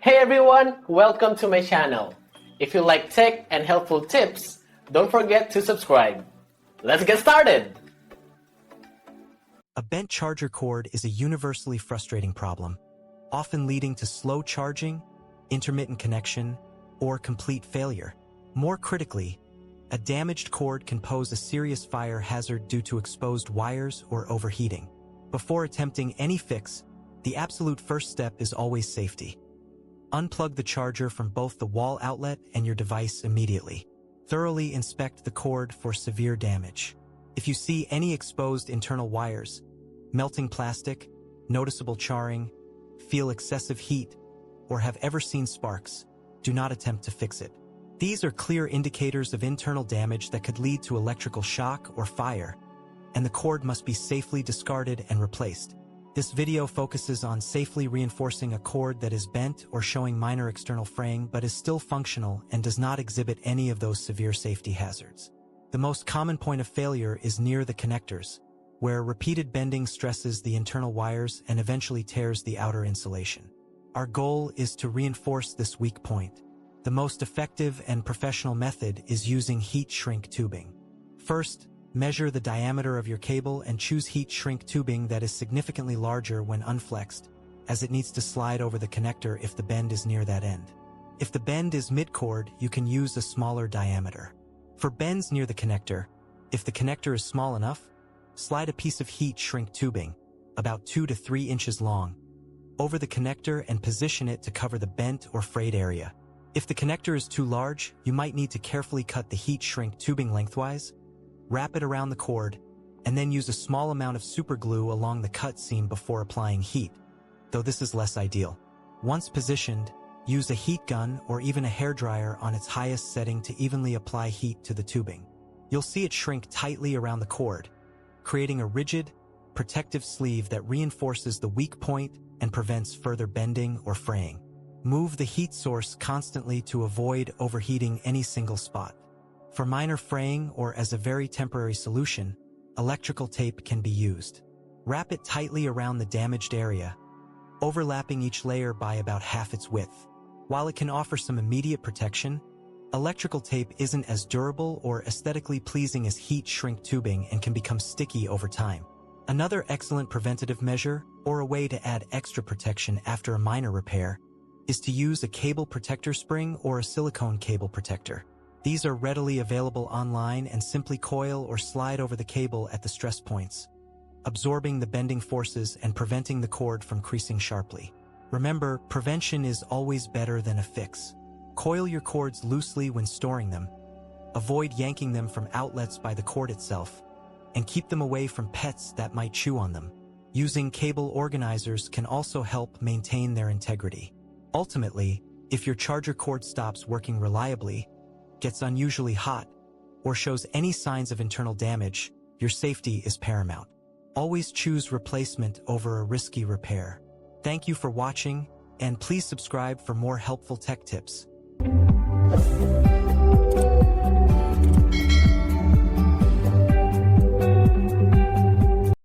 Hey everyone, welcome to my channel. If you like tech and helpful tips, don't forget to subscribe. Let's get started! A bent charger cord is a universally frustrating problem, often leading to slow charging, intermittent connection, or complete failure. More critically, a damaged cord can pose a serious fire hazard due to exposed wires or overheating. Before attempting any fix, the absolute first step is always safety. Unplug the charger from both the wall outlet and your device immediately. Thoroughly inspect the cord for severe damage. If you see any exposed internal wires, melting plastic, noticeable charring, feel excessive heat, or have ever seen sparks, do not attempt to fix it. These are clear indicators of internal damage that could lead to electrical shock or fire, and the cord must be safely discarded and replaced. This video focuses on safely reinforcing a cord that is bent or showing minor external fraying but is still functional and does not exhibit any of those severe safety hazards. The most common point of failure is near the connectors, where repeated bending stresses the internal wires and eventually tears the outer insulation. Our goal is to reinforce this weak point. The most effective and professional method is using heat shrink tubing. First, measure the diameter of your cable and choose heat shrink tubing that is significantly larger when unflexed, as it needs to slide over the connector if the bend is near that end. If the bend is mid-cord, you can use a smaller diameter. For bends near the connector, if the connector is small enough, slide a piece of heat shrink tubing, about 2 to 3 inches long, over the connector and position it to cover the bent or frayed area. If the connector is too large, you might need to carefully cut the heat shrink tubing lengthwise, wrap it around the cord, and then use a small amount of super glue along the cut seam before applying heat, though this is less ideal. Once positioned, use a heat gun or even a hairdryer on its highest setting to evenly apply heat to the tubing. You'll see it shrink tightly around the cord, creating a rigid, protective sleeve that reinforces the weak point and prevents further bending or fraying. Move the heat source constantly to avoid overheating any single spot. For minor fraying or as a very temporary solution, electrical tape can be used. Wrap it tightly around the damaged area, overlapping each layer by about half its width. While it can offer some immediate protection, electrical tape isn't as durable or aesthetically pleasing as heat shrink tubing and can become sticky over time. Another excellent preventative measure, or a way to add extra protection after a minor repair, is to use a cable protector spring or a silicone cable protector. These are readily available online and simply coil or slide over the cable at the stress points, absorbing the bending forces and preventing the cord from creasing sharply. Remember, prevention is always better than a fix. Coil your cords loosely when storing them, avoid yanking them from outlets by the cord itself, and keep them away from pets that might chew on them. Using cable organizers can also help maintain their integrity. Ultimately, if your charger cord stops working reliably, gets unusually hot, or shows any signs of internal damage, your safety is paramount. Always choose replacement over a risky repair. Thank you for watching, and please subscribe for more helpful tech tips.